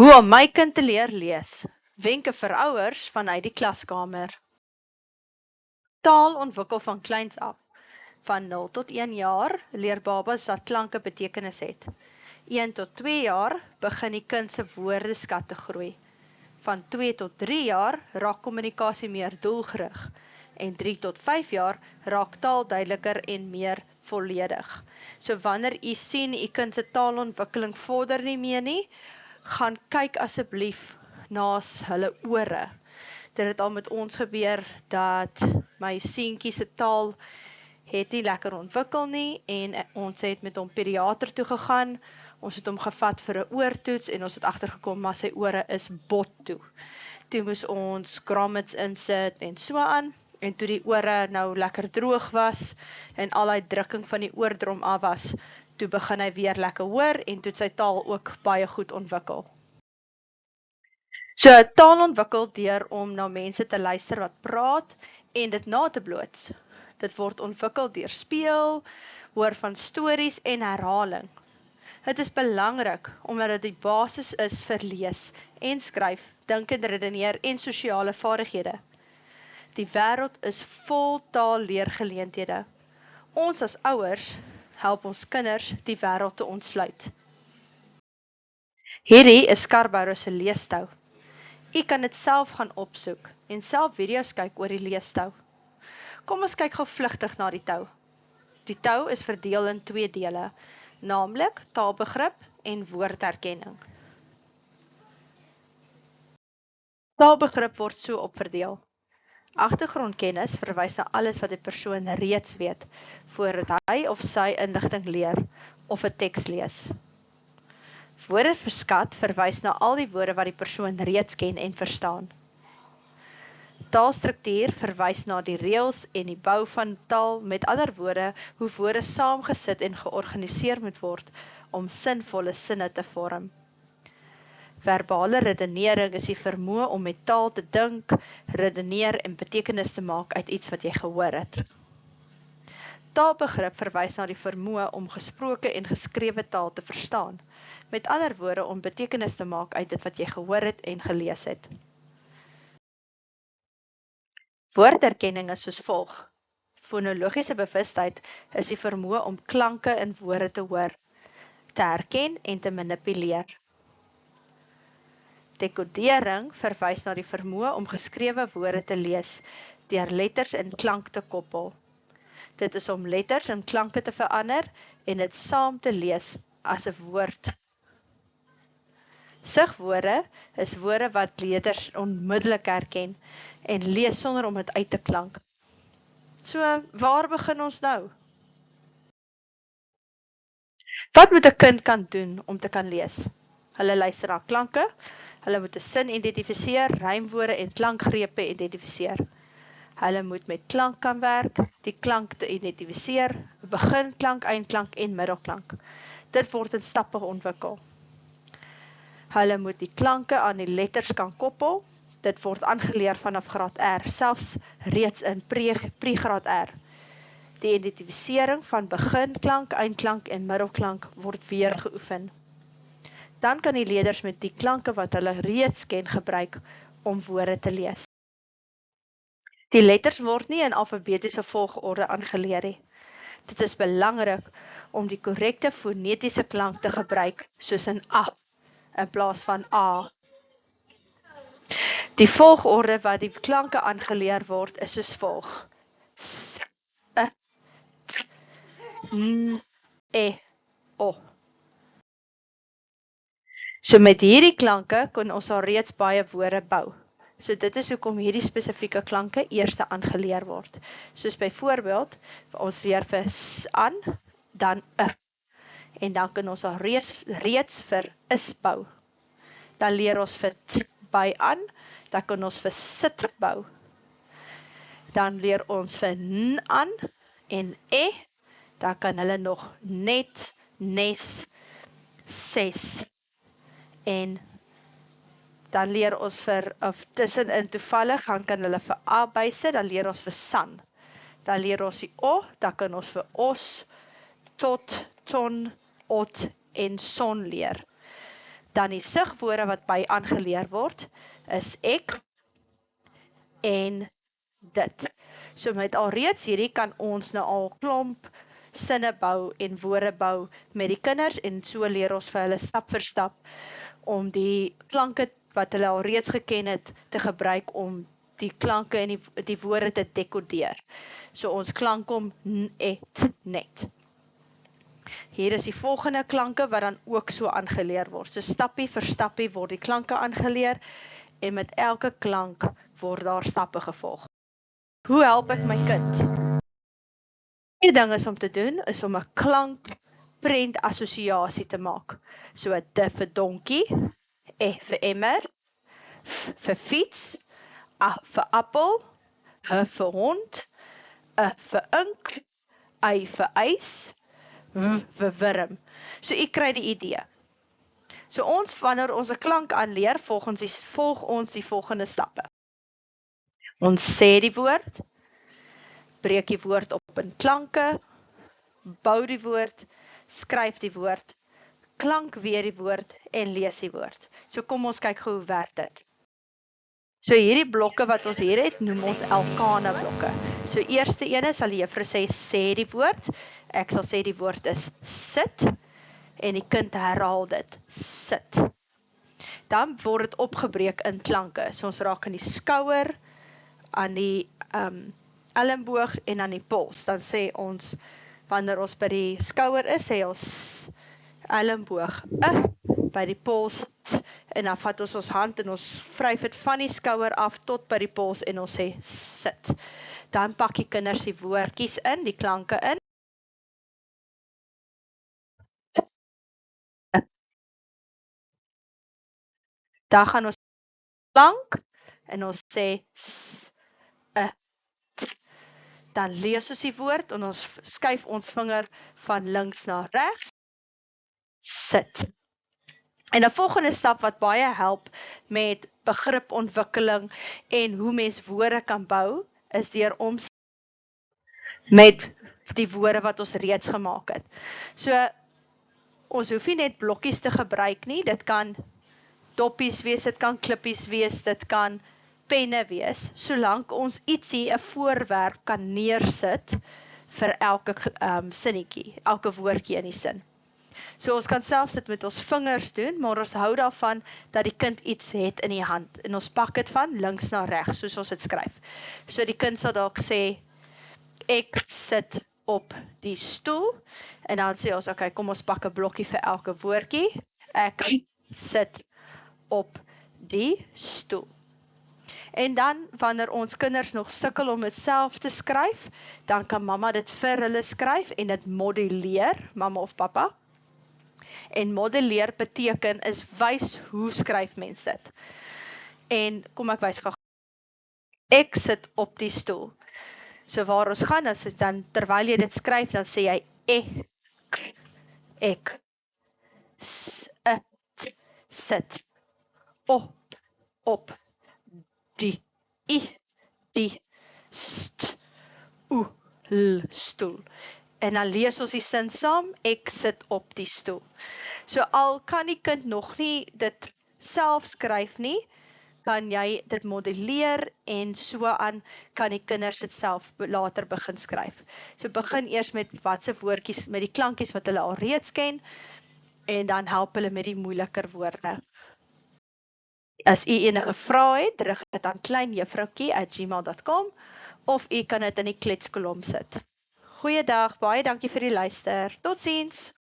Hoe om my kind te leer lees? Wenke vir ouers vanuit die klaskamer. Taal ontwikkel van kleins af. Van 0 tot 1 jaar leer babas dat klanke betekenis het. 1 tot 2 jaar begin die kind se woordeskat te groei. Van 2 tot 3 jaar raak kommunikasie meer doelgerig. En 3 tot 5 jaar raak taal duideliker en meer volledig. So wanneer u sien u kind se taalontwikkeling vorder nie meer nie, gaan kyk asseblief naas hulle ore. Dit het al met ons gebeur dat my seentjie se taal het nie lekker ontwikkel nie en ons het met hom pediater toe gegaan. Ons het hom gevat vir 'n oortoets en ons het agtergekom maar sy ore is bot toe. Toe moes ons grommets insit en so aan. En toe die ore nou lekker droog was en al die drukking van die oordrom af was, toe begin hy weer lekker hoor en toe het sy taal ook baie goed ontwikkel. So taal ontwikkel deur om na mense te luister wat praat en dit na te bloots. Dit word ontwikkel deur speel, hoor van stories en herhaling. Dit is belangrik omdat dit die basis is vir lees en skryf, dink en redeneer en sosiale vaardighede. Die wêreld is vol taalleergeleenthede. Ons as ouers help ons kinders die wêreld te ontsluit. Hierdie is Scarborough se leestou. U kan dit self gaan opsoek en self video's kyk oor die leestou. Kom ons kyk gou vlugtig na die tou. Die tou is verdeel in 2 dele, naamlik taalbegrip en woordherkenning. Taalbegrip word so opverdeel. Agtergrondkennis verwys na alles wat die persoon reeds weet, voordat hy of sy inligting leer of 'n teks lees. Woordeverskat verwys na al die woorde wat die persoon reeds ken en verstaan. Taalstruktuur verwys na die reëls en die bou van taal, met ander woorde, hoe woorde saamgesit en georganiseer moet word om sinvolle sinne te vorm. Verbale redenering is die vermoë om met taal te dink, redeneer en betekenis te maak uit iets wat jy gehoor het. Taalbegrip verwys na die vermoë om gesproke en geskrewe taal te verstaan, met ander woorde om betekenis te maak uit dit wat jy gehoor het en gelees het. Woordherkenning is soos volg. Fonologiese bewustheid is die vermoë om klanke in woorde te hoor, te herken en te manipuleer. Dekodering verwys na die vermoë om geskrewe woorde te lees, deur letters en klank te koppel. Dit is om letters en klanke te verander en dit saam te lees as 'n woord. Sigwoorde is woorde wat leerders onmiddellik herken en lees sonder om dit uit te klank. So, waar begin ons nou? Wat moet 'n kind kan doen om te kan lees? Hulle luister na klanke, hulle moet 'n sin identifiseer, rymwoorde en klankgrepe identifiseer. Hulle moet met klank kan werk, die klank te identifiseer, beginklank, eindklank en middelklank. Dit word in stappe ontwikkel. Hulle moet die klanke aan die letters kan koppel. Dit word aangeleer vanaf graad R, selfs reeds in pre-graad R. Die identifisering van beginklank, eindklank en middelklank word weer geoefen. Dan kan die leerders met die klanke wat hulle reeds ken gebruik om woorde te lees. Die letters word nie in alfabetiese volgorde aangeleer nie. Dit is belangrik om die korrekte fonetiese klank te gebruik, soos in A, in plaas van A. Die volgorde wat die klanke aangeleer word, is soos volg. S, T, N, E, O. So met hierdie klanke kon ons al reeds baie woorde bou. So dit is hoekom hierdie spesifieke klanke eers aangeleer word. Soos byvoorbeeld, ons leer vir S aan, dan En dan kan ons al reeds vir is bou. Dan leer ons vir T by aan, dan kan ons vir sit bou. Dan leer ons vir N aan en dan kan hulle nog net, nes, ses. En dan leer ons of tussenin toevallig, dan kan hulle vir A bysit, dan leer ons vir san. Dan leer ons die O, dan kan ons vir os, tot, ton, ot en son leer. Dan die sigwoorde wat by aangeleer word, is ek en dit. So met alreeds hierdie kan ons nou al klomp sinne bou en woorde bou met die kinders en so leer ons vir hulle stap vir stap om die klanke wat hulle alreeds geken het te gebruik om die klanke en die woorde te dekodeer. So ons klank om net. Hier is die volgende klanke wat dan ook so aangeleer word. So stappie vir stappie word die klanke aangeleer en met elke klank word daar stappe gevolg. Hoe help ek my kind? Die ding is om te doen, is om 'n klankprent assosiasie te maak. So D vir donkie, E vir emmer, F vir fiets, A vir appel, H vir hond, I vir ink, Y vir ys, W vir wurm. So u kry die idee. So wanneer ons 'n klank aanleer, volg ons die volgende stappe. Ons sê die woord, breek die woord op in klanke, bou die woord, skryf die woord, klank weer die woord en lees die woord. So kom ons kyk hoe werk dit. So hierdie blokke wat ons hier het, noem ons Elkana blokke. So eerste ene sal die juffrou sê die woord. Ek sal sê die woord is sit en die kind herhaal dit, sit. Dan word dit opgebreek in klanke. So ons raak aan die skouer, aan die elmboog en aan die pols. Dan sê ons, wanneer ons by die skouer is, sê ons elmboog, by die pols, en dan vat ons hand en ons vryf dit van die skouer af tot by die pols en ons sê sit. Dan pak die kinders die woordjies in, die klanke in. Dan gaan ons klank en ons sê s, t. Dan lees ons die woord en ons skuif ons vinger van links na regs. Sit. En 'n volgende stap wat baie help met begripontwikkeling en hoe mens woorde kan bou, is deur om met die woorde wat ons reeds gemaak het. So, ons hoef nie net blokkies te gebruik nie, dit kan doppies wees, dit kan klippies wees, dit kan penne wees, solank ons ietsie, 'n voorwerp kan neersit vir elke sinnetjie, elke woordjie in die sin. So ons kan selfs dit met ons vingers doen, maar ons hou daarvan dat die kind iets het in die hand en ons pak dit van links na regs, soos ons dit skryf. So die kind sal dalk sê, ek sit op die stoel en dan sê ons, okay, kom ons pak 'n blokkie vir elke woordjie. Ek sit op die stoel. En dan, wanneer ons kinders nog sukkel om dit self te skryf, dan kan mamma dit vir hulle skryf en dit modelleer, mamma of pappa. En modelleer beteken is wys hoe skryf mens dit. En kom ek wys gou. Ek sit op die stoel. So waar ons gaan, dan terwyl jy dit skryf, dan sê jy ek sit op die stoel. En dan lees ons die sin saam, ek sit op die stoel. So al kan die kind nog nie dit self skryf nie, kan jy dit modelleer en so aan kan die kinders dit self later begin skryf. So begin eers met watse woordjies, met die klankies wat hulle al reeds ken, en dan help hulle met die moeiliker woorde. As u enige vrae het, rig dit aan kleinjuffroukie@gmail.com of u kan dit in die kletskolom sit. Goeiedag, baie dankie vir die luister. Totsiens!